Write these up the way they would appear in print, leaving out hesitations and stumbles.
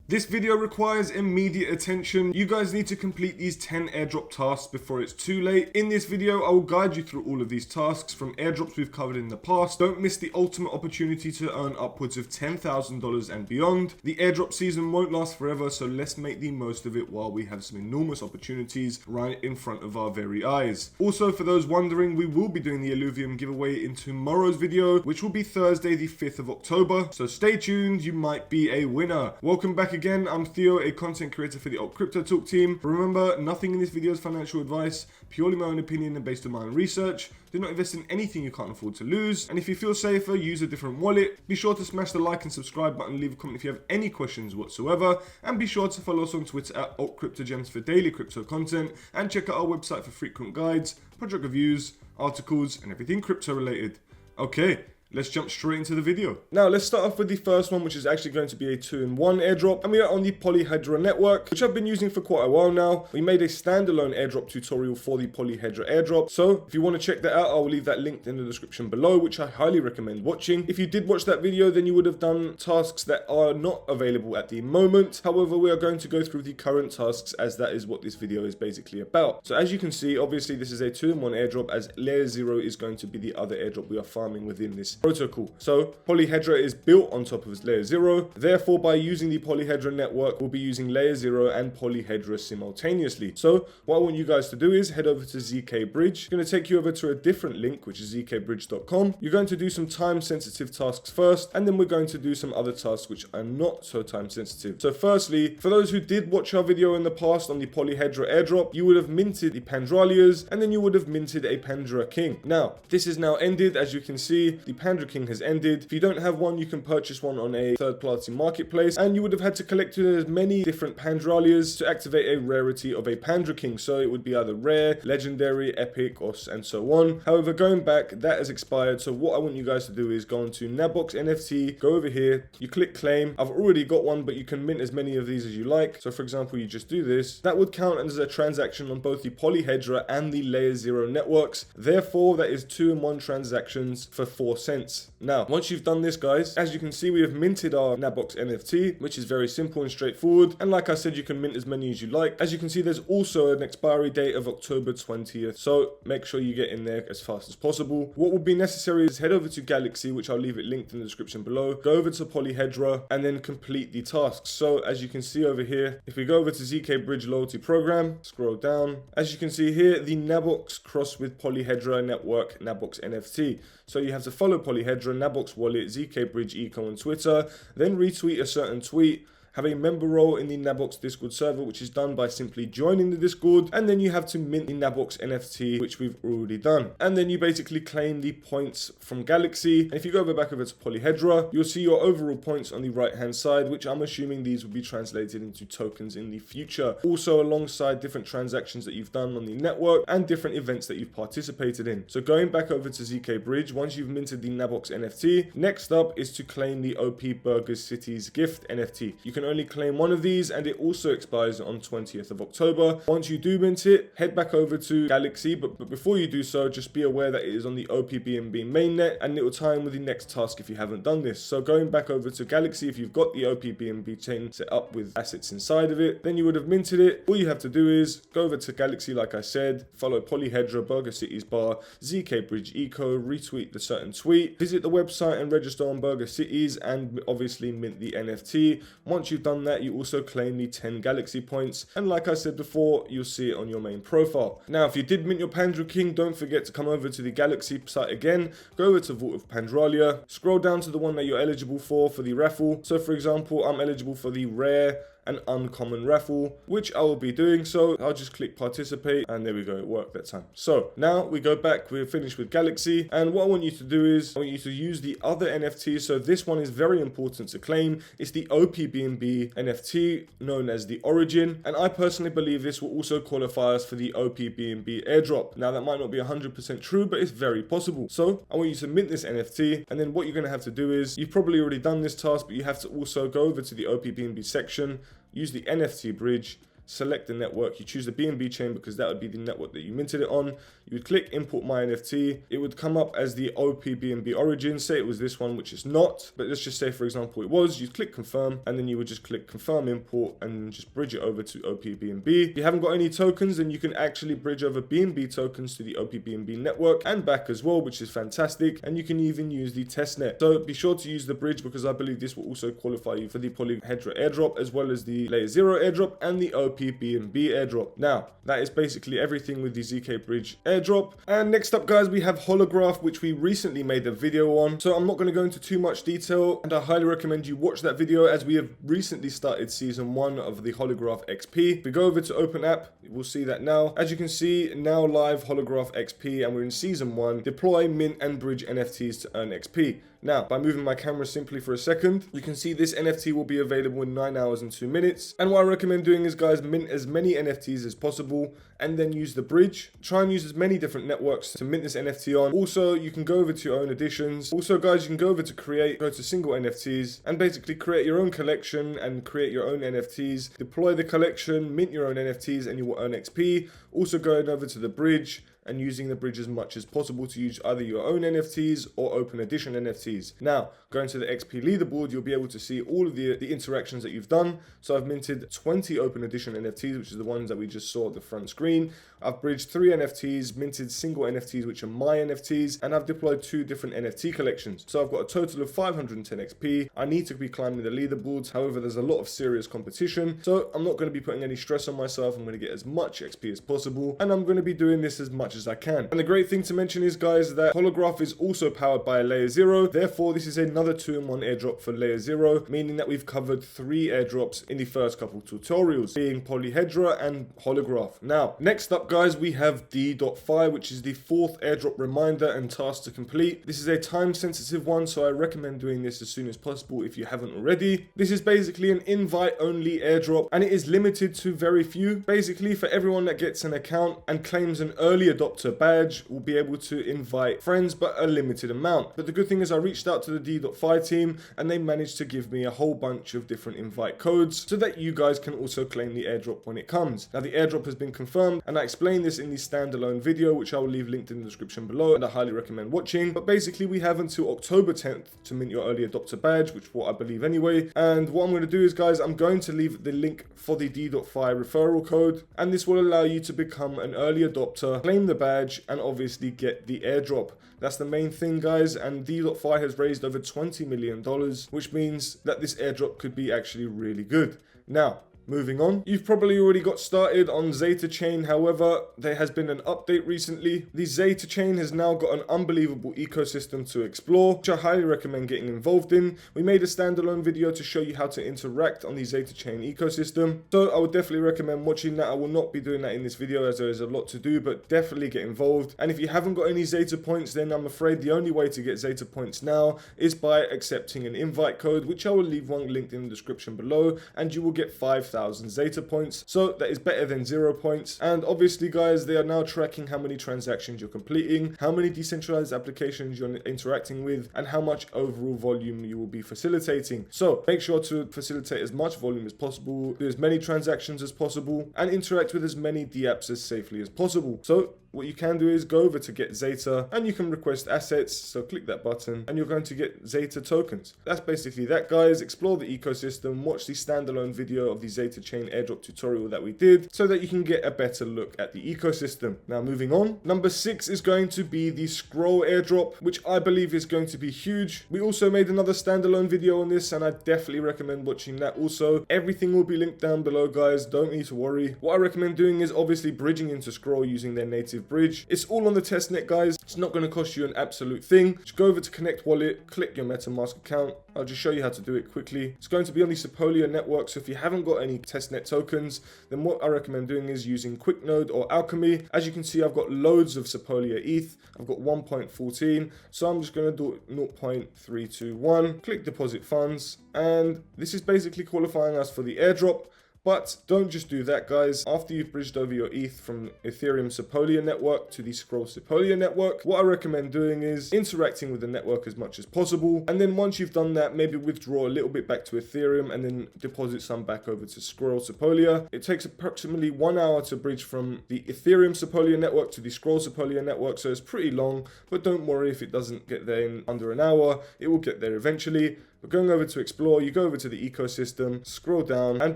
This video requires immediate attention. You guys need to complete these 10 airdrop tasks before it's too late. In this video, I will guide you through all of these tasks from airdrops we've covered in the past. Don't miss the ultimate opportunity to earn upwards of $10,000 and beyond. The airdrop season won't last forever, so let's make the most of it while we have some enormous opportunities right in front of our very eyes. Also, for those wondering, we will be doing the Illuvium giveaway in tomorrow's video, which will be Thursday the 5th of October. So stay tuned, you might be a winner. Welcome back again, I'm Theo, a content creator for the Alt Crypto Talk team. Remember, nothing in this video is financial advice, purely my own opinion and based on my own research. Do not invest in anything you can't afford to lose. And if you feel safer, use a different wallet. Be sure to smash the like and subscribe button, leave a comment if you have any questions whatsoever. And be sure to follow us on Twitter at AltCryptoGems for daily crypto content. And check out our website for frequent guides, project reviews, articles, and everything crypto related. Okay. Let's jump straight into the video. Now, let's start off with the first one, which is actually going to be a 2-in-1 airdrop. And we are on the Polyhedra network, which I've been using for quite a while now. We made a standalone airdrop tutorial for the Polyhedra airdrop. So if you want to check that out, I'll leave that linked in the description below, which I highly recommend watching. If you did watch that video, then you would have done tasks that are not available at the moment. However, we are going to go through the current tasks as that is what this video is basically about. So as you can see, obviously this is a 2-in-1 airdrop as Layer 0 is going to be the other airdrop we are farming within this protocol. So Polyhedra is built on top of Layer 0. Therefore, by using the Polyhedra network, we'll be using Layer 0 and Polyhedra simultaneously. So what I want you guys to do is head over to zkBridge. It's going to take you over to a different link, which is zkbridge.com. You're going to do some time sensitive tasks first, and then we're going to do some other tasks which are not so time sensitive. So firstly, for those who did watch our video in the past on the Polyhedra airdrop, you would have minted the Pandralias, and then you would have minted a Pandra King. Now, this is now ended. As you can see, the Pandra King has ended. If you don't have one, you can purchase one on a third-party marketplace, and you would have had to collect as many different Pandralias to activate a rarity of a Pandra King. So it would be either rare, legendary, epic, and so on. However, going back, that has expired. So what I want you guys to do is go onto Nabox NFT, go over here, you click claim. I've already got one, but you can mint as many of these as you like. So for example, you just do this. That would count as a transaction on both the Polyhedra and the Layer 0 networks. Therefore, that is 2-in-1 transactions for 4 cents. Now, once you've done this, guys, as you can see, we have minted our Nabox NFT, which is very simple and straightforward. And like I said, you can mint as many as you like. As you can see, there's also an expiry date of October 20th. So make sure you get in there as fast as possible. What will be necessary is head over to Galaxy, which I'll leave it linked in the description below. Go over to Polyhedra and then complete the tasks. So as you can see over here, if we go over to zkBridge loyalty program, scroll down, as you can see here, the Nabox cross with Polyhedra network Nabox NFT. So you have to follow Polyhedra, Nabox wallet, zkBridge eco on Twitter, then retweet a certain tweet, have a member role in the Nabox Discord server, which is done by simply joining the Discord, and then you have to mint the Nabox NFT, which we've already done. And then you basically claim the points from Galaxy. And if you go back over to Polyhedra, you'll see your overall points on the right hand side, which I'm assuming these will be translated into tokens in the future. Also alongside different transactions that you've done on the network and different events that you've participated in. So going back over to zkBridge, once you've minted the Nabox NFT, next up is to claim the OP Burger Cities gift NFT. You can only claim one of these, and it also expires on 20th of October. Once you do mint it, head back over to Galaxy, but before you do so, just be aware that it is on the OPBNB mainnet, and it will tie in with the next task if you haven't done this. So going back over to Galaxy, if you've got the OPBNB chain set up with assets inside of it, then you would have minted it. All you have to do is go over to Galaxy, like I said, follow Polyhedra, Burger Cities bar, zkBridge eco, retweet the certain tweet, visit the website and register on Burger Cities, and obviously mint the NFT. Once you've done that, you also claim the 10 Galaxy points, and like I said before, you'll see it on your main profile. Now, if you did mint your Pandra King, don't forget to come over to the Galaxy site again, go over to Vault of Pandralia, scroll down to the one that you're eligible for the raffle. So for example, I'm eligible for the rare an uncommon raffle, which I will be doing. So I'll just click participate, and there we go, it worked that time. So now we go back, we're finished with Galaxy, and what I want you to do is I want you to use the other NFT. So this one is very important to claim. It's the OPBNB NFT known as the Origin, and I personally believe this will also qualify us for the OPBNB airdrop. Now that might not be 100% true, but it's very possible. So I want you to mint this NFT, and then what you're going to have to do is, you've probably already done this task, but you have to also go over to the OPBNB section, use the NFT bridge, select the network. You choose the BNB chain because that would be the network that you minted it on. You would click import my NFT. It would come up as the OP BNB origin. Say it was this one, which is not, but let's just say for example it was. You'd click confirm, and then you would just click confirm import and just bridge it over to OP BNB. If you haven't got any tokens, then you can actually bridge over BNB tokens to the OP BNB network and back as well, which is fantastic. And you can even use the testnet. So be sure to use the bridge because I believe this will also qualify you for the Polyhedra airdrop, as well as the layer 0 airdrop and the OP BNB airdrop. Now, that is basically everything with the ZK bridge airdrop. And next up, guys, we have Holograph, which we recently made a video on. So I'm not going to go into too much detail, and I highly recommend you watch that video as we have recently started season 1 of the Holograph XP. If we go over to open app, we'll see that now. As you can see, now live Holograph XP, and we're in season 1. Deploy, mint, and bridge NFTs to earn XP. Now, by moving my camera simply for a second, you can see this NFT will be available in 9 hours and 2 minutes. And what I recommend doing is, guys, mint as many NFTs as possible and then use the bridge. Try and use as many different networks to mint this NFT on. Also, you can go over to your own editions. Also, guys, you can go over to create, go to single NFTs, and basically create your own collection and create your own NFTs. Deploy the collection, mint your own NFTs, and you will earn XP. Also, going over to the bridge and using the bridge as much as possible to use either your own NFTs or open edition NFTs. Now, going to the XP leaderboard, you'll be able to see all of the interactions that you've done. So I've minted 20 open edition NFTs, which is the ones that we just saw at the front screen. I've bridged 3 NFTs, minted single NFTs, which are my NFTs, and I've deployed 2 different NFT collections. So I've got a total of 510 XP. I need to be climbing the leaderboards. However, there's a lot of serious competition. So I'm not going to be putting any stress on myself. I'm going to get as much XP as possible, and I'm going to be doing this as much as I can. And the great thing to mention is, guys, that Holograph is also powered by a layer 0. Therefore, this is another 2-in-1 airdrop for layer 0, meaning that we've covered 3 airdrops in the first couple tutorials, being Polyhedra and Holograph. Now, next up, guys, we have De.Fi, which is the 4th airdrop reminder and task to complete. This is a time-sensitive one, so I recommend doing this as soon as possible if you haven't already. This is basically an invite-only airdrop, and it is limited to very few. Basically, for everyone that gets an account and claims an early adopter badge, will be able to invite friends, but a limited amount. But the good thing is I reached out to the De.Fi team, and they managed to give me a whole bunch of different invite codes so that you guys can also claim the airdrop when it comes. Now, the airdrop has been confirmed, and I explained this in the standalone video, which I will leave linked in the description below, and I highly recommend watching. But basically, we have until October 10th to mint your early adopter badge, which what I believe anyway. And what I'm going to do is, guys, I'm going to leave the link for the De.Fi referral code, and this will allow you to become an early adopter, claim the badge, and obviously get the airdrop. That's the main thing, guys, and De.Fi has raised over $20 million, which means that this airdrop could be actually really good. Now, moving on, you've probably already got started on Zetachain. However, there has been an update recently. The Zetachain has now got an unbelievable ecosystem to explore, which I highly recommend getting involved in. We made a standalone video to show you how to interact on the Zetachain ecosystem, so I would definitely recommend watching that. I will not be doing that in this video as there is a lot to do, but definitely get involved. And if you haven't got any Zeta points, then I'm afraid the only way to get Zeta points now is by accepting an invite code, which I will leave one linked in the description below, and you will get 5,000 Zeta points, so that is better than 0 points. And obviously, guys, they are now tracking how many transactions you're completing, how many decentralized applications you're interacting with, and how much overall volume you will be facilitating. So make sure to facilitate as much volume as possible, do as many transactions as possible, and interact with as many dApps as safely as possible. So what you can do is go over to get Zeta, and you can request assets. So click that button and you're going to get Zeta tokens. That's basically that, guys. Explore the ecosystem, watch the standalone video of the Zetachain airdrop tutorial that we did so that you can get a better look at the ecosystem. Now, moving on, number 6 is going to be the scroll airdrop, which I believe is going to be huge. We also made another standalone video on this, and I definitely recommend watching that also. Everything will be linked down below, guys. Don't need to worry. What I recommend doing is obviously bridging into scroll using their native bridge. It's all on the testnet, guys. It's not going to cost you an absolute thing. Just go over to Connect Wallet, click your Metamask account. I'll just show you how to do it quickly. It's going to be on the Polyhedra network, so if you haven't got any testnet tokens, then what I recommend doing is using QuickNode or Alchemy. As you can see, I've got loads of Polyhedra ETH. I've got 1.14, so I'm just going to do 0.321. Click deposit funds, and this is basically qualifying us for the airdrop. But don't just do that, guys. After you've bridged over your ETH from Ethereum Sepolia network to the Scroll Sepolia network, what I recommend doing is interacting with the network as much as possible. And then once you've done that, maybe withdraw a little bit back to Ethereum and then deposit some back over to Scroll Sepolia. It takes approximately 1 hour to bridge from the Ethereum Sepolia network to the Scroll Sepolia network, so it's pretty long, but don't worry if it doesn't get there in under an hour. It will get there eventually. But going over to explore, you go over to the ecosystem, scroll down, and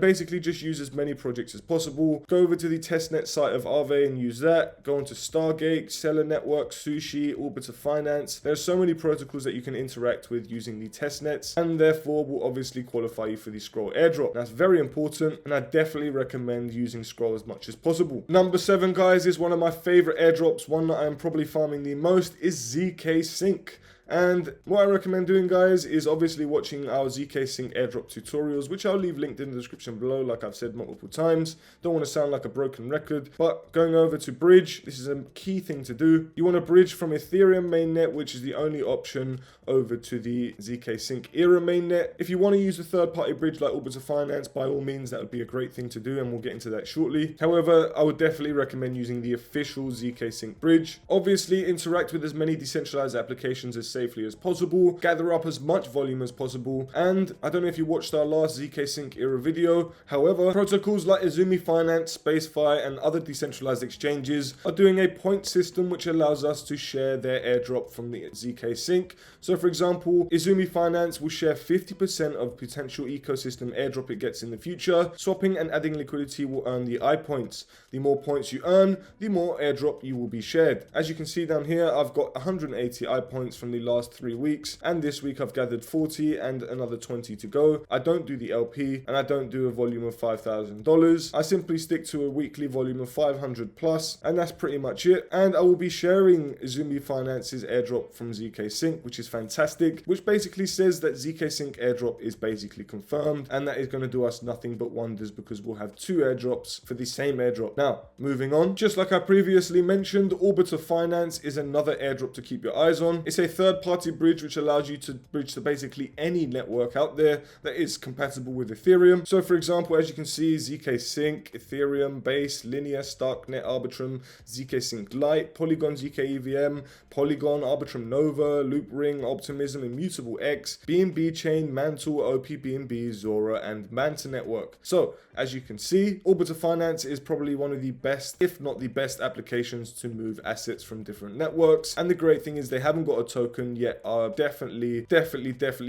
basically just use as many projects as possible. Go over to the testnet site of Aave and use that. Go onto Stargate, Seller Network, Sushi, Orbiter Finance. There are so many protocols that you can interact with using the testnets, and therefore will obviously qualify you for the Scroll airdrop. That's very important, and I definitely recommend using Scroll as much as possible. Number 7, guys, is one of my favorite airdrops. One that I am probably farming the most is zkSync. And what I recommend doing, guys, is obviously watching our zkSync airdrop tutorials, which I'll leave linked in the description below, like I've said multiple times. Don't want to sound like a broken record, but going over to bridge, this is a key thing to do. You want to bridge from Ethereum mainnet, which is the only option, over to the zkSync Era mainnet. If you want to use a third-party bridge like Orbiter Finance, by all means, that would be a great thing to do, and we'll get into that shortly. However, I would definitely recommend using the official zkSync bridge. Obviously, interact with as many decentralized applications as safely as possible, gather up as much volume as possible, and I don't know if you watched our last zkSync Era video, however, protocols like Izumi Finance, SpaceFi, and other decentralized exchanges are doing a point system which allows us to share their airdrop from the zkSync. So for example, Izumi Finance will share 50% of potential ecosystem airdrop it gets in the future. Swapping and adding liquidity will earn the I points. The more points you earn, the more airdrop you will be shared. As you can see down here, I've got 180 I points from the last 3 weeks, and this week I've gathered 40 and another 20 to go. I don't do the LP, and I don't do a volume of $5,000. I simply stick to a weekly volume of 500 plus, and that's pretty much it. And I will be sharing Izumi Finance's airdrop from zkSync, which is fantastic, which basically says that zkSync airdrop is basically confirmed, and that is going to do us nothing but wonders because we'll have 2 airdrops for the same airdrop. Now, moving on, just like I previously mentioned, Orbiter Finance is another airdrop to keep your eyes on. It's a third-party bridge which allows you to bridge to basically any network out there that is compatible with Ethereum. So for example, as you can see, zkSync, Ethereum, Base, Linear, Starknet, Arbitrum, zkSync Lite, Polygon zk EVM, Polygon, Arbitrum Nova, Loopring, Optimism, Immutable X, BNB Chain, Mantle, OPBNB, Zora, and Manta Network. So as you can see, Orbiter Finance is probably one of the best, if not the best, applications to move assets from different networks. And the great thing is they haven't got a token yet, are definitely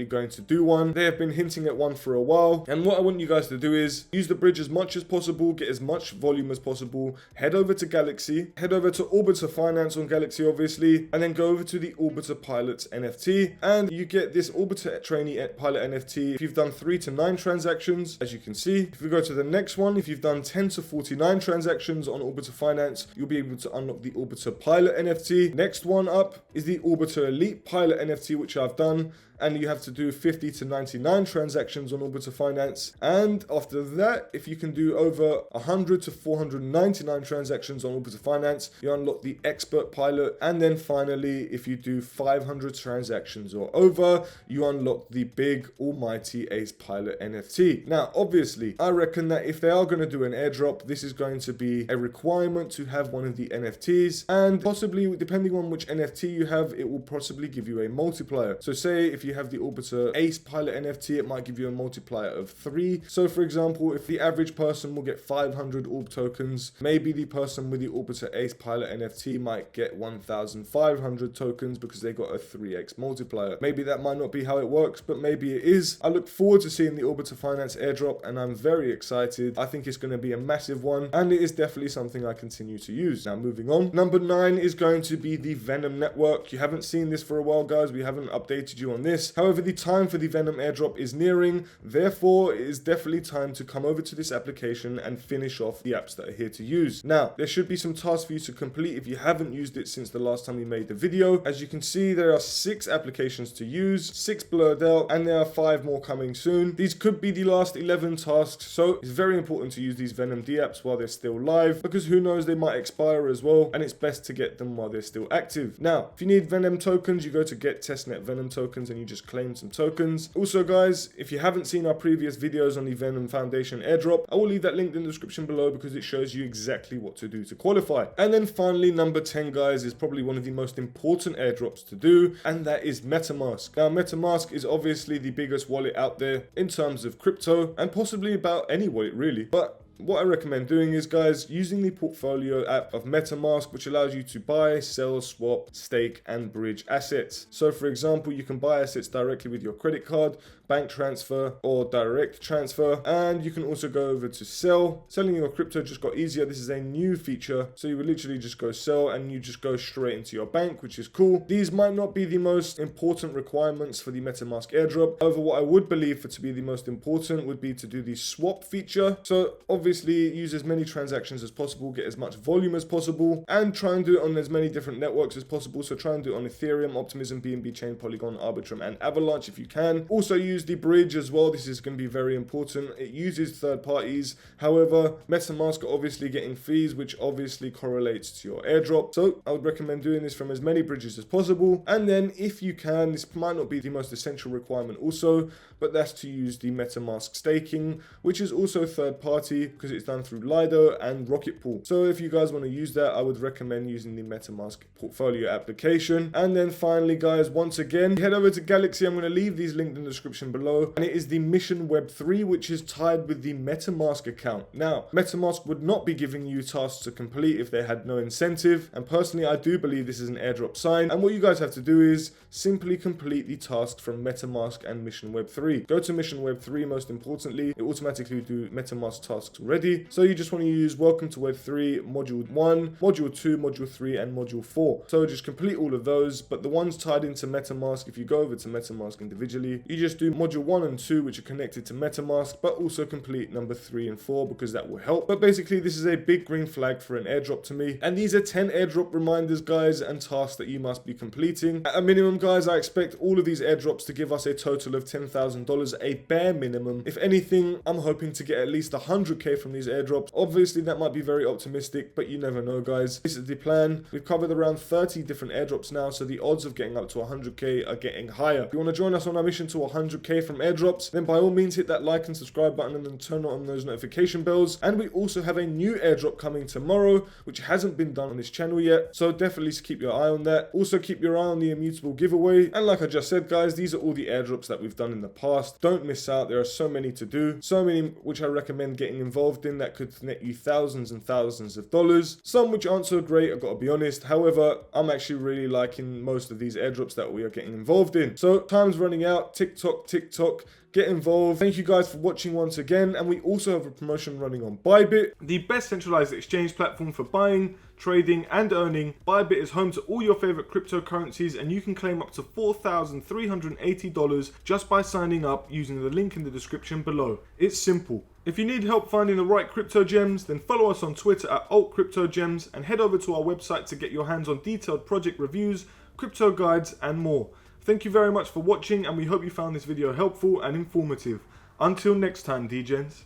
going to do one. They have been hinting at one for a while. And what I want you guys to do is use the bridge as much as possible, get as much volume as possible, head over to Galaxy, head over to Orbiter Finance on Galaxy obviously, and then go over to the Orbiter Pilots NFT, and you get this Orbiter Trainee Pilot NFT if you've done 3 to 9 transactions, as you can see. If we go to the next one, if you've done 10 to 49 transactions on Orbiter Finance, you'll be able to unlock the Orbiter Pilot NFT. Next one up is the Orbiter Elite Pilot NFT, which I've done, and you have to do 50 to 99 transactions on Orbiter Finance. And after that, if you can do over 100 to 499 transactions on Orbiter Finance, you unlock the Expert Pilot. And then finally, if you do 500 transactions or over, you unlock the big almighty Ace Pilot NFT. Now, obviously, I reckon that if they are going to do an airdrop, this is going to be a requirement to have one of the NFTs, and possibly, depending on which NFT you have, it will possibly give you a multiplier. So say if you have the Orbiter Ace Pilot NFT, it might give you a multiplier of 3. So for example, if the average person will get 500 orb tokens, maybe the person with the Orbiter Ace Pilot NFT might get 1,500 tokens because they got a 3x multiplier. Maybe that might not be how it works, but maybe it is. I look forward to seeing the Orbiter Finance airdrop, and I'm very excited. I think it's going to be a massive one, and it is definitely something I continue to use. Now moving on, number 9 is going to be the Venom Network. You haven't seen this for a while, guys. We haven't updated you on this. However, the time for the Venom airdrop is nearing. Therefore, it is definitely time to come over to this application and finish off the apps that are here to use. Now, there should be some tasks for you to complete if you haven't used it since the last time we made the video. As you can see, there are 6 applications to use, 6 blurred out, and there are 5 more coming soon. These could be the last 11 tasks, so it's very important to use these Venom D apps while they're still live, because who knows, they might expire as well, and it's best to get them while they're still active. Now, if you need Venom tokens, you go to get testnet Venom tokens and you just claim some tokens. Also guys, if you haven't seen our previous videos on the Venom Foundation airdrop, I will leave that link in the description below because it shows you exactly what to do to qualify. And then finally, number 10 guys, is probably one of the most important airdrops to do, and that is Metamask. Now Metamask is obviously the biggest wallet out there in terms of crypto, and possibly about any wallet really, but what I recommend doing is, guys, using the portfolio app of Metamask, which allows you to buy, sell, swap, stake, and bridge assets. So for example, you can buy assets directly with your credit card, bank transfer, or direct transfer, and you can also go over to sell. Selling your crypto just got easier. This is a new feature, so you would literally just go sell and you just go straight into your bank, which is cool. These might not be the most important requirements for the Metamask airdrop. However, what I would believe for to be the most important would be to do the swap feature. So obviously use as many transactions as possible, get as much volume as possible, and try and do it on as many different networks as possible. So try and do it on Ethereum, Optimism, BNB Chain, Polygon, Arbitrum, and Avalanche if you can. Also use the bridge as well. This is going to be very important. It uses third parties. However, Metamask are obviously getting fees, which obviously correlates to your airdrop. So I would recommend doing this from as many bridges as possible. And then if you can, this might not be the most essential requirement also, but that's to use the Metamask staking, which is also third party because it's done through Lido and Rocket Pool. So if you guys want to use that, I would recommend using the Metamask portfolio application. And then finally guys, once again, head over to Galaxy. I'm going to leave these linked in the description below, and it is the Mission Web 3, which is tied with the Metamask account. Now, Metamask would not be giving you tasks to complete if they had no incentive, and personally I do believe this is an airdrop sign, and what you guys have to do is simply complete the tasks from Metamask and Mission Web 3. Go to Mission Web 3, most importantly, it automatically do Metamask tasks already, so you just want to use Welcome to Web 3, Module 1, Module 2, Module 3, and Module 4. So just complete all of those, but the ones tied into Metamask, if you go over to Metamask individually, you just do Module 1 and 2, which are connected to Metamask, but also complete number 3 and 4 because that will help. But basically, this is a big green flag for an airdrop to me, and these are 10 airdrop reminders, guys, and tasks that you must be completing. At a minimum, guys, I expect all of these airdrops to give us a total of $10,000, a bare minimum. If anything, I'm hoping to get at least 100k from these airdrops. Obviously, that might be very optimistic, but you never know, guys. This is the plan. We've covered around 30 different airdrops now, so the odds of getting up to 100k are getting higher. If you want to join us on our mission to 100k from airdrops, then by all means hit that like and subscribe button and then turn on those notification bells. And we also have a new airdrop coming tomorrow, which hasn't been done on this channel yet, so definitely keep your eye on that. Also keep your eye on the immutable giveaway, and like I just said, guys, these are all the airdrops that we've done in the past. Don't miss out. There are so many to do, so many which I recommend getting involved in that could net you thousands and thousands of dollars. Some which aren't so great, I've got to be honest. However, I'm actually really liking most of these airdrops that we are getting involved in. So time's running out. TikTok, get involved. Thank you guys for watching once again, and we also have a promotion running on Bybit, the best centralized exchange platform for buying, trading, and earning. Bybit is home to all your favorite cryptocurrencies, and you can claim up to $4,380 just by signing up using the link in the description below. It's simple. If you need help finding the right crypto gems, then follow us on Twitter at altcryptogems and head over to our website to get your hands on detailed project reviews, crypto guides, and more. Thank you very much for watching, and we hope you found this video helpful and informative. Until next time, DGens.